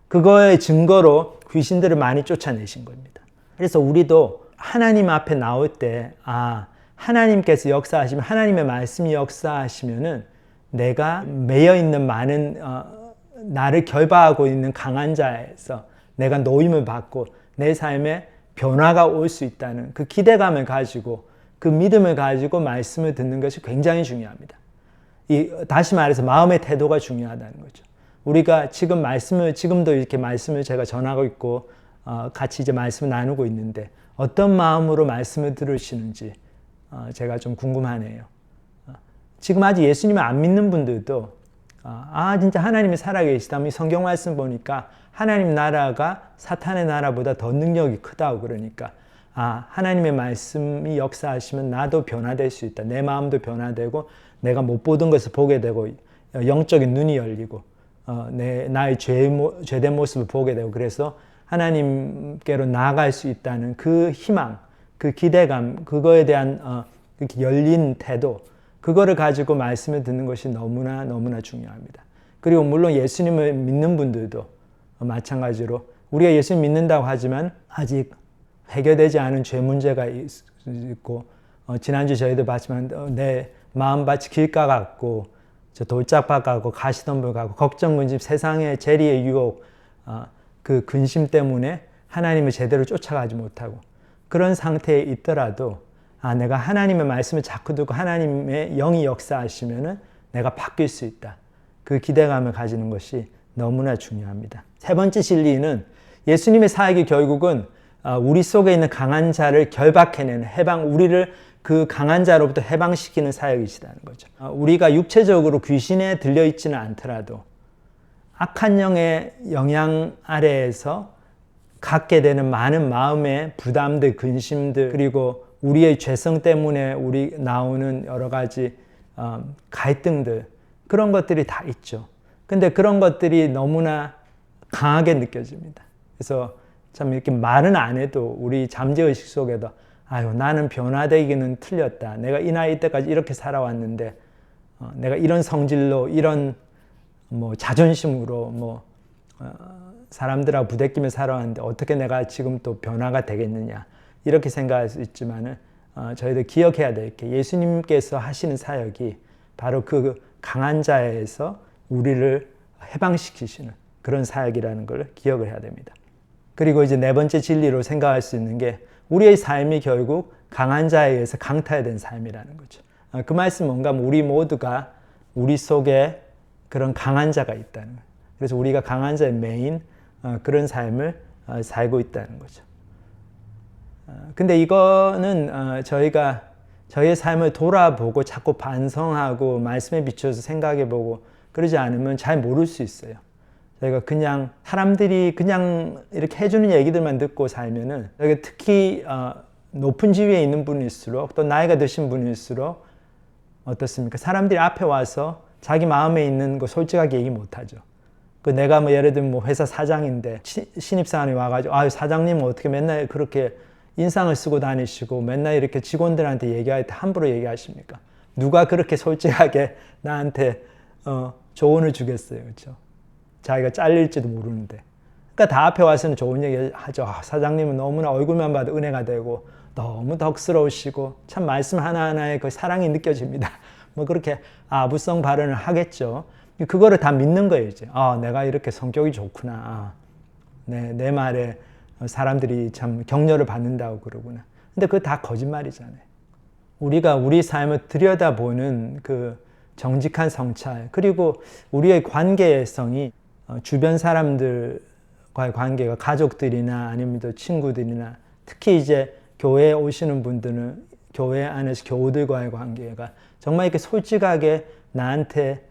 그거의 증거로 귀신들을 많이 쫓아내신 겁니다. 그래서 우리도 하나님 앞에 나올 때, 하나님께서 역사하시면, 하나님의 말씀이 역사하시면은 내가 매여 있는 많은, 나를 결박하고 있는 강한 자에서 내가 노임을 받고 내 삶에 변화가 올 수 있다는 그 기대감을 가지고 그 믿음을 가지고 말씀을 듣는 것이 굉장히 중요합니다. 다시 말해서 마음의 태도가 중요하다는 거죠. 우리가 지금도 이렇게 말씀을 제가 전하고 있고, 같이 이제 말씀을 나누고 있는데, 어떤 마음으로 말씀을 들으시는지, 제가 좀 궁금하네요. 지금 아직 예수님을 안 믿는 분들도, 진짜 하나님이 살아계시다면 이 성경 말씀 보니까 하나님 나라가 사탄의 나라보다 더 능력이 크다고 그러니까, 하나님의 말씀이 역사하시면 나도 변화될 수 있다. 내 마음도 변화되고, 내가 못 보던 것을 보게 되고, 영적인 눈이 열리고, 나의 죄된 모습을 보게 되고, 그래서 하나님께로 나아갈 수 있다는 그 희망, 그 기대감, 그거에 대한 열린 태도, 그거를 가지고 말씀을 듣는 것이 너무나 중요합니다. 그리고 물론 예수님을 믿는 분들도 마찬가지로 우리가 예수님 믿는다고 하지만 아직 해결되지 않은 죄 문제가 있고, 지난주 저희도 봤지만 내 마음밭이 길가 같고 돌짝밭 같고 가시덤불 같고 걱정 근심 세상의 재리의 유혹, 그 근심 때문에 하나님을 제대로 쫓아가지 못하고 그런 상태에 있더라도 내가 하나님의 말씀을 자꾸 듣고 하나님의 영이 역사하시면은 내가 바뀔 수 있다. 그 기대감을 가지는 것이 너무나 중요합니다. 세 번째 진리는 예수님의 사역이 결국은 우리 속에 있는 강한 자를 결박해내는 우리를 그 강한 자로부터 해방시키는 사역이시다는 거죠. 우리가 육체적으로 귀신에 들려있지는 않더라도 악한 영의 영향 아래에서 갖게 되는 많은 마음의 부담들, 근심들, 그리고 우리의 죄성 때문에 나오는 여러 가지 갈등들, 그런 것들이 다 있죠. 근데 그런 것들이 너무나 강하게 느껴집니다. 그래서 참 이렇게 말은 안 해도 우리 잠재의식 속에도 나는 변화되기는 틀렸다. 내가 이 나이 때까지 이렇게 살아왔는데 내가 이런 성질로 이런 자존심으로 사람들하고 부대끼며 살아왔는데 어떻게 내가 지금 또 변화가 되겠느냐 이렇게 생각할 수 있지만은 저희들 기억해야 될 게 예수님께서 하시는 사역이 바로 그 강한 자에서 우리를 해방시키시는 그런 사역이라는 걸 기억을 해야 됩니다. 그리고 이제 네 번째 진리로 생각할 수 있는 게 우리의 삶이 결국 강한 자에 의해서 강타된 삶이라는 거죠. 그 말씀은 뭔가 우리 모두가 우리 속에 그런 강한 자가 있다는 거예요. 그래서 우리가 강한 자의 메인 그런 삶을 살고 있다는 거죠. 근데 이거는 저희가 저희의 삶을 돌아보고 자꾸 반성하고 말씀에 비춰서 생각해보고 그러지 않으면 잘 모를 수 있어요. 저희가 그냥 사람들이 그냥 이렇게 해주는 얘기들만 듣고 살면은 저희가 특히 높은 지위에 있는 분일수록 또 나이가 드신 분일수록 어떻습니까? 사람들이 앞에 와서 자기 마음에 있는 거 솔직하게 얘기 못하죠. 그 내가 뭐 예를 들면 뭐 회사 사장인데 신입사원이 와가지고 아유 사장님은 어떻게 맨날 그렇게 인상을 쓰고 다니시고 맨날 이렇게 직원들한테 얘기할 때 함부로 얘기하십니까? 누가 그렇게 솔직하게 나한테 조언을 주겠어요, 그렇죠? 자기가 잘릴지도 모르는데. 그러니까 다 앞에 와서는 좋은 얘기 하죠. 사장님은 너무나 얼굴만 봐도 은혜가 되고 너무 덕스러우시고 참 말씀 하나하나에 그 사랑이 느껴집니다. 뭐 그렇게 아부성 발언을 하겠죠. 그거를 다 믿는 거예요, 이제. 내가 이렇게 성격이 좋구나. 내 말에 사람들이 참 격려를 받는다고 그러구나. 근데 그거 다 거짓말이잖아요. 우리가 우리 삶을 들여다보는 그 정직한 성찰, 그리고 우리의 관계성이 주변 사람들과의 관계가 가족들이나 아니면 또 친구들이나 특히 이제 교회에 오시는 분들은 교회 안에서 교우들과의 관계가 정말 이렇게 솔직하게 나한테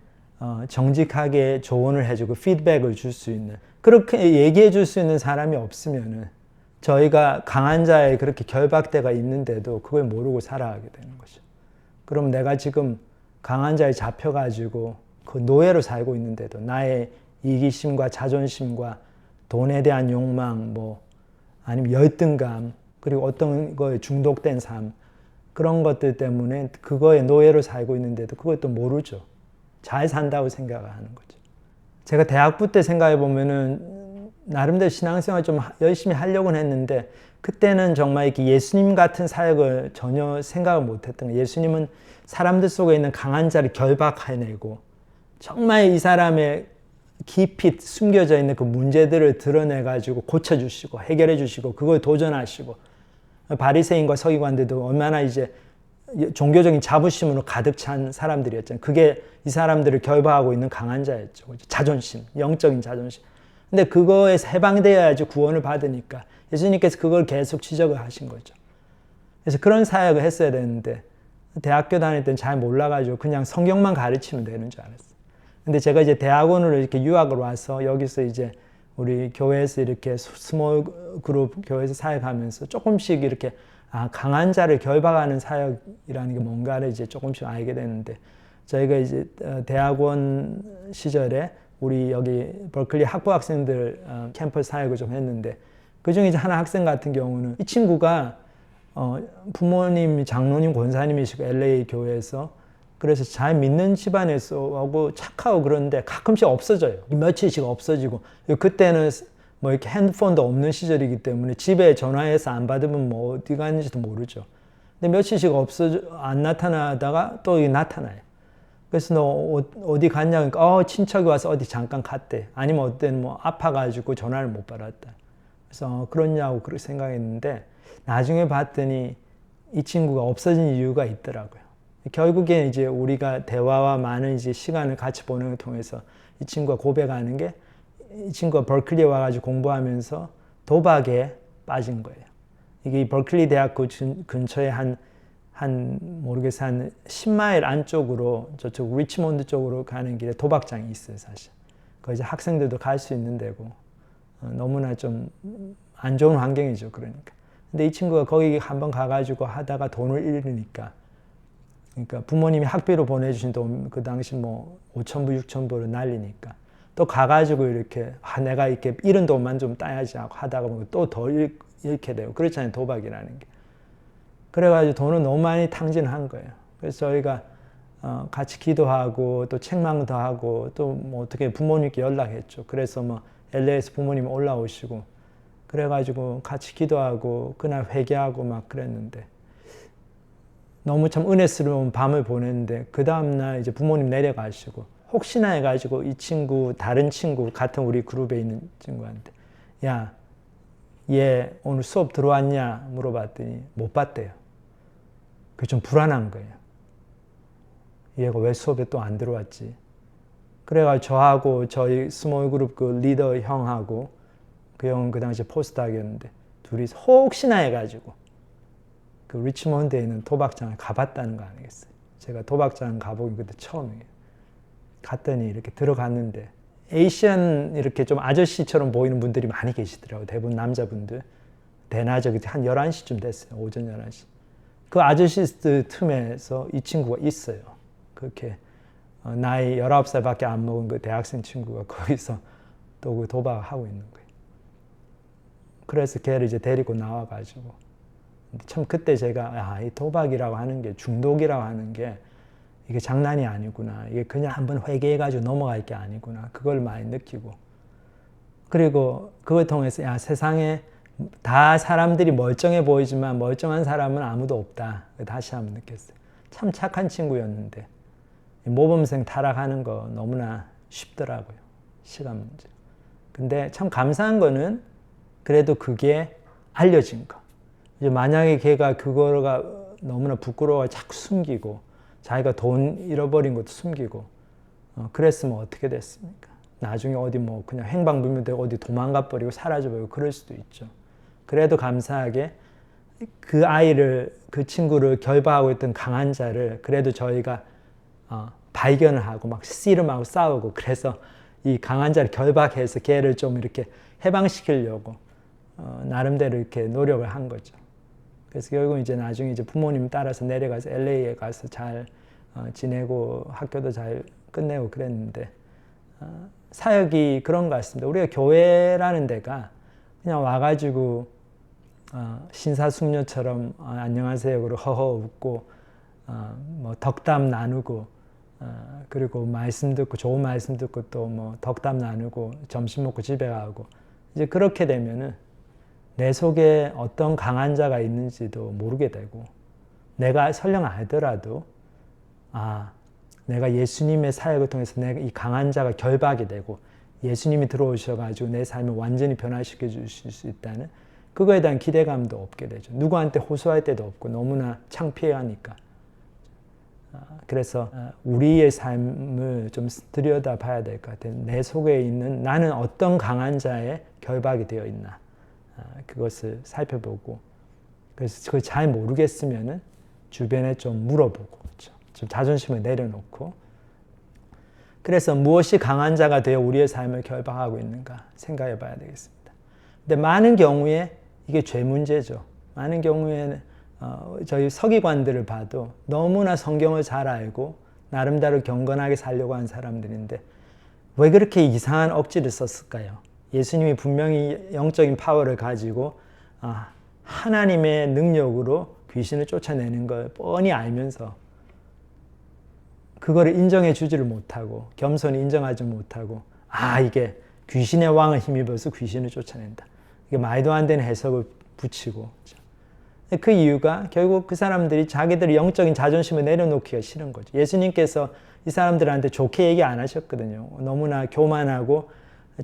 정직하게 조언을 해주고 피드백을 줄 수 있는 그렇게 얘기해 줄 수 있는 사람이 없으면은 저희가 강한 자에 그렇게 결박대가 있는데도 그걸 모르고 살아가게 되는 거죠. 그럼 내가 지금 강한 자에 잡혀가지고 그 노예로 살고 있는데도 나의 이기심과 자존심과 돈에 대한 욕망, 뭐 아니면 열등감, 그리고 어떤 거에 중독된 삶, 그런 것들 때문에 그거에 노예로 살고 있는데도 그것도 모르죠. 잘 산다고 생각하는 거죠. 제가 대학부 때 생각해 보면은 나름대로 신앙생활 좀 열심히 하려고 했는데 그때는 정말 이렇게 예수님 같은 사역을 전혀 생각을 못 했던 거예요. 예수님은 사람들 속에 있는 강한 자를 결박해내고 정말 이 사람의 깊이 숨겨져 있는 그 문제들을 드러내가지고 고쳐주시고 해결해주시고 그걸 도전하시고 바리새인과 서기관들도 얼마나 이제 종교적인 자부심으로 가득 찬 사람들이었잖아요. 그게 이 사람들을 결박하고 있는 강한 자였죠. 자존심, 영적인 자존심. 근데 그거에서 해방되어야지 구원을 받으니까 예수님께서 그걸 계속 지적을 하신 거죠. 그래서 그런 사역을 했어야 되는데 대학교 다닐 때는 잘 몰라가지고 그냥 성경만 가르치면 되는 줄 알았어요. 근데 제가 이제 대학원으로 이렇게 유학을 와서 여기서 이제 우리 교회에서 이렇게 스몰 그룹 교회에서 사역하면서 조금씩 이렇게 강한 자를 결박하는 사역이라는 게 뭔가를 이제 조금씩 알게 됐는데 저희가 이제 대학원 시절에 우리 여기 버클리 학부 학생들 캠퍼스 사역을 좀 했는데 그중에 이제 하나 학생 같은 경우는 이 친구가 부모님이 장로님 권사님이시고 LA 교회에서 그래서 잘 믿는 집안에서 하고 착하고 그런데 가끔씩 없어져요. 며칠씩 없어지고 그때는 뭐 이렇게 핸드폰도 없는 시절이기 때문에 집에 전화해서 안 받으면 뭐 어디 갔는지도 모르죠. 근데 며칠씩 안 나타나다가 또 나타나요. 그래서 너 어디 갔냐 그러니까 친척이 와서 어디 잠깐 갔대. 아니면 어때는 뭐 아파가지고 전화를 못 받았다. 그래서 그렇냐고 그렇게 생각했는데 나중에 봤더니 이 친구가 없어진 이유가 있더라고요. 결국에 이제 우리가 대화와 많은 이제 시간을 같이 보내는 걸 통해서 이 친구가 고백하는 게 이 친구가 버클리에 와가지고 공부하면서 도박에 빠진 거예요. 이게 버클리 대학교 근처에 한 모르겠어요. 한 10마일 안쪽으로 저쪽 리치몬드 쪽으로 가는 길에 도박장이 있어요, 사실. 거기 이제 학생들도 갈 수 있는 데고 너무나 좀 안 좋은 환경이죠, 그러니까. 근데 이 친구가 거기 한번 가가지고 하다가 돈을 잃으니까 그러니까 부모님이 학비로 보내주신 돈 그 당시 뭐 5,000불, 6,000불을 날리니까 또 가가지고 이렇게 내가 이렇게 잃은 돈만 좀 따야지 하고 하다가 또 더 잃게 되고 그렇잖아요, 도박이라는 게. 그래가지고 돈을 너무 많이 탕진한 거예요. 그래서 저희가 같이 기도하고 또 책망도 하고 또 뭐 어떻게 부모님께 연락했죠. 그래서 뭐 LA에서 부모님 올라오시고 그래가지고 같이 기도하고 그날 회개하고 막 그랬는데 너무 참 은혜스러운 밤을 보냈는데 그 다음날 이제 부모님 내려가시고 혹시나 해가지고 이 친구 다른 친구 같은 우리 그룹에 있는 친구한테 야, 얘 오늘 수업 들어왔냐 물어봤더니 못 봤대요. 그게 좀 불안한 거예요. 얘가 왜 수업에 또 안 들어왔지? 그래가지고 저하고 저희 스몰 그룹 그 리더 형하고 그 형은 그 당시에 포스닥이었는데 둘이 혹시나 해가지고 그 리치몬드에 있는 도박장을 가봤다는 거 아니겠어요? 제가 도박장 가보긴 그때 처음이에요. 갔더니 이렇게 들어갔는데 에이시안 이렇게 좀 아저씨처럼 보이는 분들이 많이 계시더라고요. 대부분 남자분들. 대낮에 한 11시쯤 됐어요. 오전 11시. 그 아저씨들 틈에서 이 친구가 있어요. 그렇게 나이 19살밖에 안 먹은 그 대학생 친구가 거기서 또 그 도박하고 있는 거예요. 그래서 걔를 이제 데리고 나와가지고 참 그때 제가 이 도박이라고 하는 게 중독이라고 하는 게 이게 장난이 아니구나. 이게 그냥 한번 회개해가지고 넘어갈 게 아니구나. 그걸 많이 느끼고. 그리고 그걸 통해서 세상에 다 사람들이 멀쩡해 보이지만 멀쩡한 사람은 아무도 없다. 다시 한번 느꼈어요. 참 착한 친구였는데 모범생 타락하는 거 너무나 쉽더라고요. 시간 문제. 근데 참 감사한 거는 그래도 그게 알려진 거. 이제 만약에 걔가 그거가 너무나 부끄러워 자꾸 숨기고 자기가 돈 잃어버린 것도 숨기고 그랬으면 어떻게 됐습니까? 나중에 어디 뭐 그냥 행방불명되고 어디 도망가 버리고 사라져 버리고 그럴 수도 있죠. 그래도 감사하게 그 아이를 그 친구를 결박하고 있던 강한 자를 그래도 저희가 발견을 하고 막 씨름하고 싸우고 그래서 이 강한 자를 결박해서 걔를 좀 이렇게 해방시키려고 나름대로 이렇게 노력을 한 거죠. 그래서 결국 이제 나중에 이제 부모님 따라서 내려가서 LA에 가서 잘 지내고 학교도 잘 끝내고 그랬는데 사역이 그런 것 같습니다. 우리가 교회라는 데가 그냥 와가지고 신사숙녀처럼 안녕하세요 그리고 허허 웃고 뭐 덕담 나누고 그리고 말씀 듣고 좋은 말씀 듣고 또 뭐 덕담 나누고 점심 먹고 집에 가고 이제 그렇게 되면은 내 속에 어떤 강한 자가 있는지도 모르게 되고 내가 설령 알더라도 내가 예수님의 사역을 통해서 내가 이 강한 자가 결박이 되고 예수님이 들어오셔가지고 내 삶을 완전히 변화시켜 주실 수 있다는 그거에 대한 기대감도 없게 되죠. 누구한테 호소할 때도 없고 너무나 창피해하니까. 그래서 우리의 삶을 좀 들여다봐야 될 것 같아요. 내 속에 있는 나는 어떤 강한 자에 결박이 되어 있나 그것을 살펴보고 그래서 그걸 잘 모르겠으면은 주변에 좀 물어보고 그렇죠? 좀 자존심을 내려놓고 그래서 무엇이 강한 자가 되어 우리의 삶을 결박하고 있는가 생각해 봐야 되겠습니다. 근데 많은 경우에 이게 죄 문제죠. 많은 경우에는 저희 서기관들을 봐도 너무나 성경을 잘 알고 나름대로 경건하게 살려고 하는 사람들인데 왜 그렇게 이상한 억지를 썼을까요? 예수님이 분명히 영적인 파워를 가지고 하나님의 능력으로 귀신을 쫓아내는 걸 뻔히 알면서 그거를 인정해 주지를 못하고 겸손히 인정하지 못하고 이게 귀신의 왕을 힘입어서 귀신을 쫓아낸다. 이게 말도 안 되는 해석을 붙이고 그 이유가 결국 그 사람들이 자기들의 영적인 자존심을 내려놓기가 싫은 거죠. 예수님께서 이 사람들한테 좋게 얘기 안 하셨거든요. 너무나 교만하고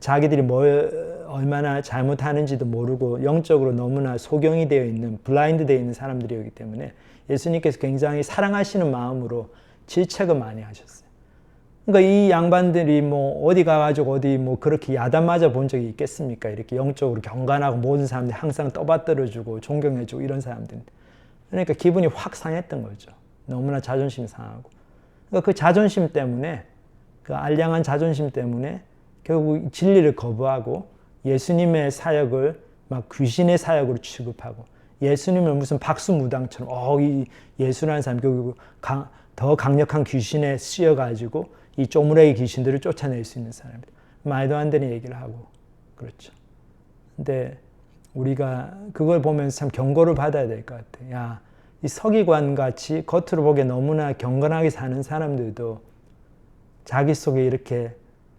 자기들이 뭘 얼마나 잘못하는지도 모르고 영적으로 너무나 소경이 되어 있는 블라인드 되어 있는 사람들이었기 때문에 예수님께서 굉장히 사랑하시는 마음으로 질책을 많이 하셨어요. 그러니까 이 양반들이 뭐 어디 가가지고 어디 뭐 그렇게 야단 맞아 본 적이 있겠습니까? 이렇게 영적으로 경건하고 모든 사람들이 항상 떠받들어주고 존경해주고 이런 사람들. 그러니까 기분이 확 상했던 거죠. 너무나 자존심이 상하고. 그러니까 그 자존심 때문에 그 알량한 자존심 때문에 결국 진리를 거부하고 예수님의 사역을 막 귀신의 사역으로 취급하고 예수님을 무슨 박수무당처럼 이 예수라는 사람이 결국 더 강력한 귀신에 씌어가지고 이 쪼무레기 귀신들을 쫓아낼 수 있는 사람이다. 말도 안 되는 얘기를 하고 그렇죠. 근데 우리가 그걸 보면서 참 경고를 받아야 될 것 같아. 이 서기관같이 겉으로 보기에 너무나 경건하게 사는 사람들도 자기 속에 이렇게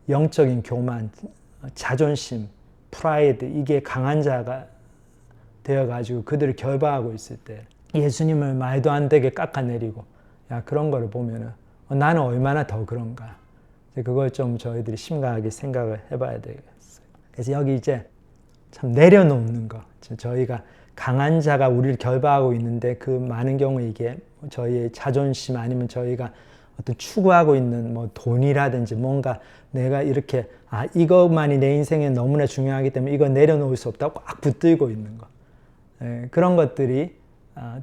영적인 교만, 자존심, 프라이드 이게 강한 자가 되어가지고 그들을 결박하고 있을 때 예수님을 말도 안 되게 깎아내리고 야 그런 거를 보면은 나는 얼마나 더 그런가. 그걸 좀 저희들이 심각하게 생각을 해봐야 되겠어요. 그래서 여기 이제 참 내려놓는 거. 저희가 강한 자가 우리를 결박하고 있는데 그 많은 경우 이게 저희의 자존심 아니면 저희가 어떤 추구하고 있는 뭐 돈이라든지 뭔가 내가 이렇게 이것만이 내 인생에 너무나 중요하기 때문에 이거 내려놓을 수 없다고 꽉 붙들고 있는 거. 그런 것들이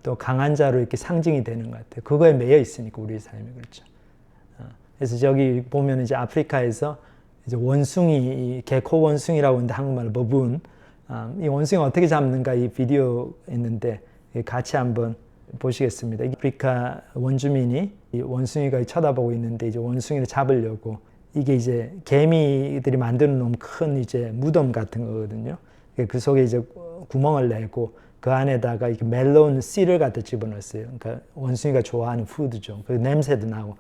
또 강한 자로 이렇게 상징이 되는 것 같아요. 그거에 매여 있으니까 우리의 삶이 그렇죠. 그래서 저기 보면 이제 아프리카에서 이제 원숭이, 개코 원숭이라고 하는데 한국말로 버분. 이 원숭이 어떻게 잡는가 이 비디오 있는데 같이 한번 보시겠습니다. 아프리카 원주민이 이 원숭이가 쳐다보고 있는데 이제 원숭이를 잡으려고 이게 이제 개미들이 만드는 너무 큰 이제 무덤 같은 거거든요. 그 속에 이제 구멍을 내고 그 안에다가 이렇게 멜론 씨를 갖다 집어넣었어요. 그러니까 원숭이가 좋아하는 푸드죠. 그 냄새도 나고.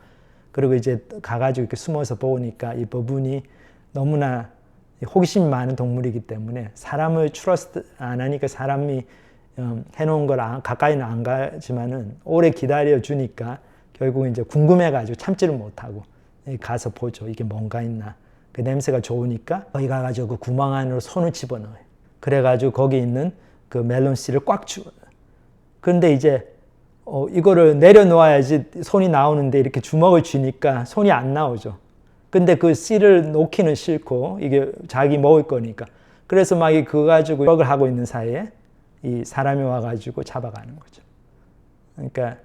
그리고 이제 가가지고 이렇게 숨어서 보니까 이 버분이 너무나 호기심이 많은 동물이기 때문에 사람을 트러스트 안 하니까 사람이 해놓은 걸 가까이는 안 가지만은 오래 기다려 주니까 결국 이제 궁금해가지고 참지를 못하고 가서 보죠. 이게 뭔가 있나. 그 냄새가 좋으니까 거기 가가지고 그 구멍 안으로 손을 집어넣어요. 그래가지고 거기 있는 그 멜론 씨를 꽉 주어요. 그런데 이제 이거를 내려놓아야지 손이 나오는데 이렇게 주먹을 쥐니까 손이 안 나오죠. 근데 그 씨를 놓기는 싫고 이게 자기 먹을 거니까. 그래서 막 그거 가지고 먹을 하고 있는 사이에 이 사람이 와가지고 잡아가는 거죠. 그러니까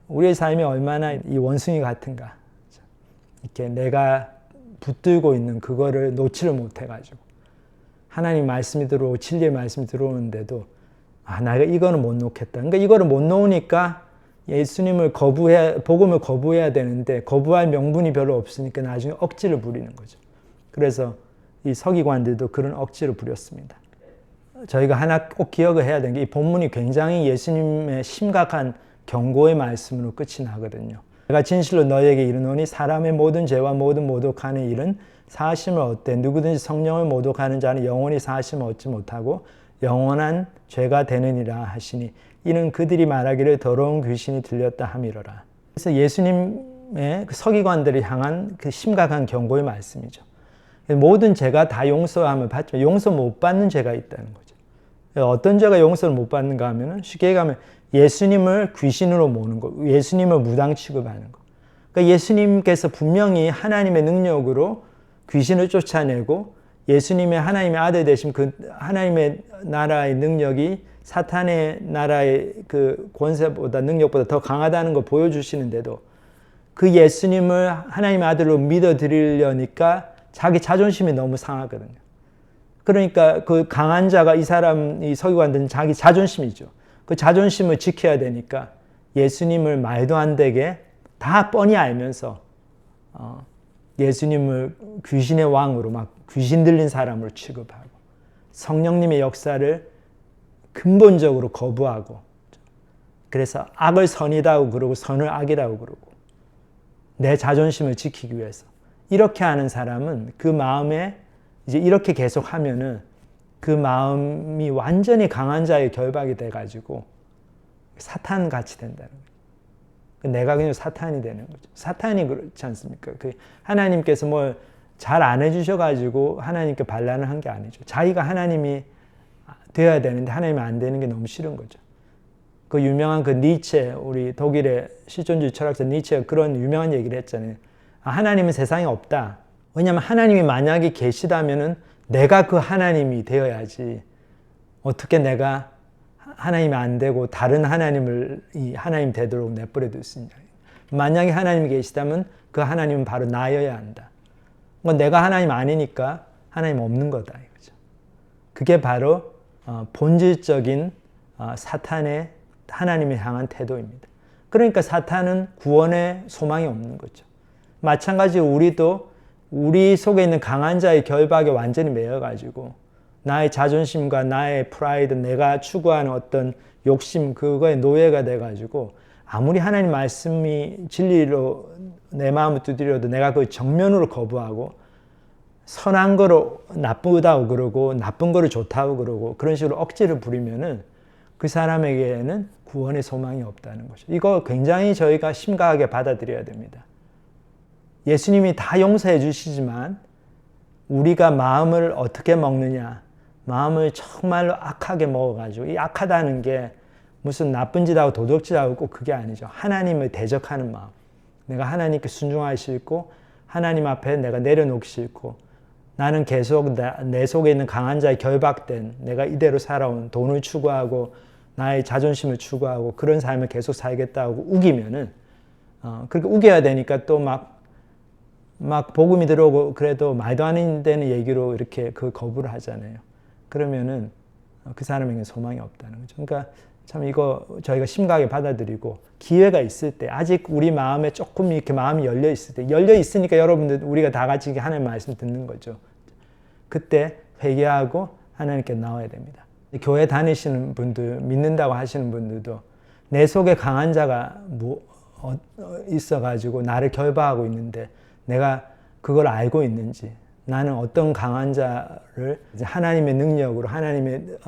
우리의 삶이 얼마나 이 원숭이 같은가. 이렇게 내가 붙들고 있는 그거를 놓지를 못해가지고 하나님 말씀이 들어오고 진리의 말씀이 들어오는데도 내가 이거는 못 놓겠다. 그러니까 이거를 못 놓으니까 예수님을 복음을 거부해야 되는데 거부할 명분이 별로 없으니까 나중에 억지를 부리는 거죠. 그래서 이 서기관들도 그런 억지를 부렸습니다. 저희가 하나 꼭 기억을 해야 되는 게 이 본문이 굉장히 예수님의 심각한 경고의 말씀으로 끝이 나거든요. 내가 진실로 너희에게 이르노니 사람의 모든 죄와 모든 모독하는 일은 사하심을 얻되 누구든지 성령을 모독하는 자는 영원히 사하심을 얻지 못하고 영원한 죄가 되느니라 하시니 이는 그들이 말하기를 더러운 귀신이 들렸다 함이로라. 그래서 예수님의 그 서기관들을 향한 그 심각한 경고의 말씀이죠. 모든 죄가 다 용서함을 받지만 용서 못 받는 죄가 있다는 거죠. 어떤 죄가 용서를 못 받는가 하면 쉽게 얘기하면 예수님을 귀신으로 모는 거, 예수님을 무당 취급하는 거. 그러니까 예수님께서 분명히 하나님의 능력으로 귀신을 쫓아내고 예수님의 하나님의 아들 되신 그 하나님의 나라의 능력이 사탄의 나라의 그 권세보다 능력보다 더 강하다는 걸 보여주시는데도 그 예수님을 하나님의 아들로 믿어드리려니까 자기 자존심이 너무 상하거든요. 그러니까 그 강한 자가 이 서기관들은 자기 자존심이죠. 그 자존심을 지켜야 되니까 예수님을 말도 안 되게 다 뻔히 알면서 예수님을 귀신의 왕으로 막 귀신 들린 사람으로 취급하고 성령님의 역사를 근본적으로 거부하고 그래서 악을 선이라고 그러고 선을 악이라고 그러고 내 자존심을 지키기 위해서 이렇게 하는 사람은 그 마음에 이제 이렇게 계속 하면은 그 마음이 완전히 강한 자의 결박이 돼가지고 사탄같이 된다는 거예요. 내가 그냥 사탄이 되는 거죠. 사탄이 그렇지 않습니까? 하나님께서 뭘 잘 안 해주셔가지고 하나님께 반란을 한 게 아니죠. 자기가 하나님이 되어야 되는데 하나님이 안 되는 게 너무 싫은 거죠. 그 유명한 그 니체, 우리 독일의 실존주의 철학자 니체가 그런 유명한 얘기를 했잖아요. 하나님은 세상에 없다. 왜냐하면 하나님이 만약에 계시다면은 내가 그 하나님이 되어야지. 어떻게 내가 하나님이 안 되고 다른 하나님을 이 하나님 되도록 내버려 둘 수 있냐. 만약에 하나님이 계시다면 그 하나님은 바로 나여야 한다. 내가 하나님 아니니까 하나님 없는 거다 이거죠. 그게 바로 본질적인 사탄의 하나님을 향한 태도입니다. 그러니까 사탄은 구원의 소망이 없는 거죠. 마찬가지로 우리도 우리 속에 있는 강한 자의 결박에 완전히 매여가지고 나의 자존심과 나의 프라이드, 내가 추구하는 어떤 욕심 그거에 노예가 돼가지고 아무리 하나님 말씀이 진리로 내 마음을 두드려도 내가 그걸 정면으로 거부하고 선한 거로 나쁘다고 그러고 나쁜 거를 좋다고 그러고 그런 식으로 억지를 부리면은 그 사람에게는 구원의 소망이 없다는 거죠. 이거 굉장히 저희가 심각하게 받아들여야 됩니다. 예수님이 다 용서해 주시지만 우리가 마음을 어떻게 먹느냐, 마음을 정말로 악하게 먹어가지고 이 악하다는 게 무슨 나쁜 짓하고 도둑질하고 꼭 그게 아니죠. 하나님을 대적하는 마음. 내가 하나님께 순종하기 싫고 하나님 앞에 내가 내려놓기 싫고 나는 계속 내 속에 있는 강한 자에 결박된 내가 이대로 살아온 돈을 추구하고 나의 자존심을 추구하고 그런 삶을 계속 살겠다고 우기면은 그렇게 우겨야 되니까 또 막 복음이 들어오고 그래도 말도 안 되는 얘기로 이렇게 그 거부를 하잖아요. 그러면은 그 사람에게 소망이 없다는 거죠. 그러니까 참 이거 저희가 심각하게 받아들이고 기회가 있을 때 아직 우리 마음에 조금 이렇게 마음이 열려 있을 때 열려 있으니까 여러분들 우리가 다 같이 하나님 말씀 듣는 거죠. 그때 회개하고 하나님께 나와야 됩니다. 교회 다니시는 분들 믿는다고 하시는 분들도 내 속에 강한 자가 있어가지고 나를 결박하고 있는데 내가 그걸 알고 있는지 나는 어떤 강한 자를 하나님의 능력으로 하나님의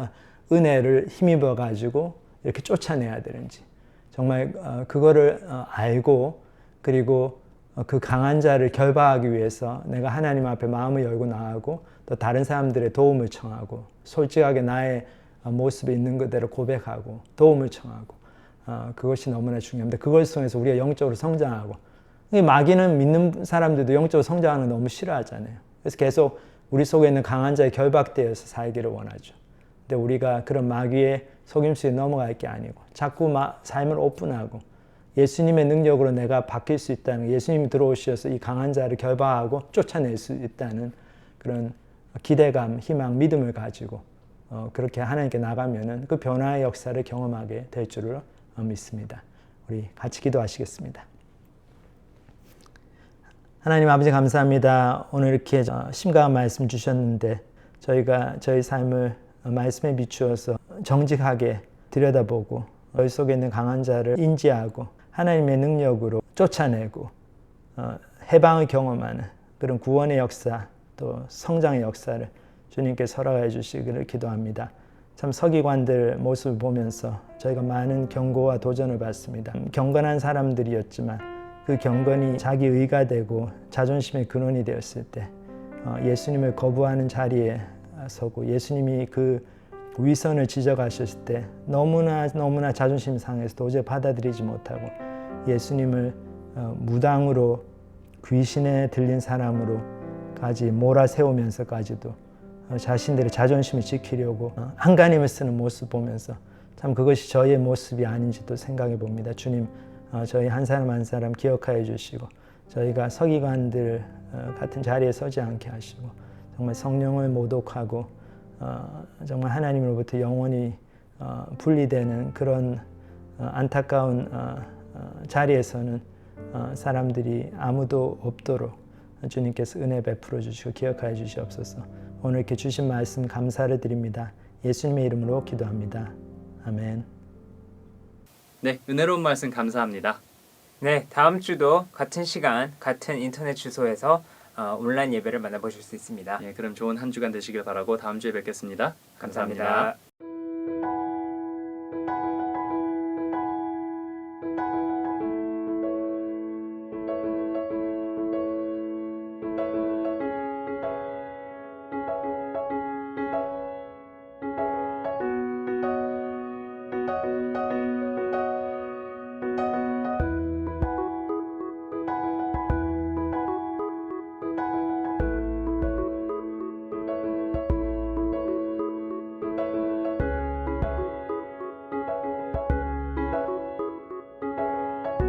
은혜를 힘입어 가지고 이렇게 쫓아내야 되는지 정말 그거를 알고 그리고 그 강한 자를 결박하기 위해서 내가 하나님 앞에 마음을 열고 나아가고 또 다른 사람들의 도움을 청하고 솔직하게 나의 모습에 있는 그대로 고백하고 도움을 청하고 그것이 너무나 중요합니다. 그걸 통해서 우리가 영적으로 성장하고 마귀는 믿는 사람들도 영적으로 성장하는 거 너무 싫어하잖아요. 그래서 계속 우리 속에 있는 강한 자에 결박되어서 살기를 원하죠. 근데 우리가 그런 마귀의 속임수에 넘어갈 게 아니고 자꾸 삶을 오픈하고 예수님의 능력으로 내가 바뀔 수 있다는 예수님이 들어오셔서 이 강한 자를 결박하고 쫓아낼 수 있다는 그런 기대감, 희망, 믿음을 가지고 그렇게 하나님께 나가면은 그 변화의 역사를 경험하게 될 줄을 믿습니다. 우리 같이 기도하시겠습니다. 하나님 아버지 감사합니다. 오늘 이렇게 심각한 말씀 주셨는데 저희가 저희 삶을 말씀에 비추어서 정직하게 들여다보고 너희 속에 있는 강한 자를 인지하고 하나님의 능력으로 쫓아내고 해방을 경험하는 그런 구원의 역사 또 성장의 역사를 주님께 허락해 주시기를 기도합니다. 참 서기관들 모습을 보면서 저희가 많은 경고와 도전을 받습니다. 경건한 사람들이었지만 그 경건이 자기 의가 되고 자존심의 근원이 되었을 때 예수님을 거부하는 자리에 서고 예수님이 그 위선을 지적하셨을 때 너무나 자존심 상해서 도저히 받아들이지 못하고 예수님을 무당으로 귀신에 들린 사람으로까지 몰아세우면서까지도 자신들의 자존심을 지키려고 안간힘을 쓰는 모습 보면서 참 그것이 저희의 모습이 아닌지도 생각해 봅니다. 주님 저희 한 사람 한 사람 기억하여 주시고 저희가 서기관들 같은 자리에 서지 않게 하시고 정말 성령을 모독하고 정말 하나님으로부터 영원히 분리되는 그런 안타까운 자리에서는 사람들이 아무도 없도록 주님께서 은혜 베풀어 주시고 기억하여 주시옵소서. 오늘 이렇게 주신 말씀 감사를 드립니다. 예수님의 이름으로 기도합니다. 아멘. 네, 은혜로운 말씀 감사합니다. 네, 다음 주도 같은 시간, 같은 인터넷 주소에서 온라인 예배를 만나보실 수 있습니다. 예, 그럼 좋은 한 주간 되시길 바라고 다음 주에 뵙겠습니다. 감사합니다. 감사합니다.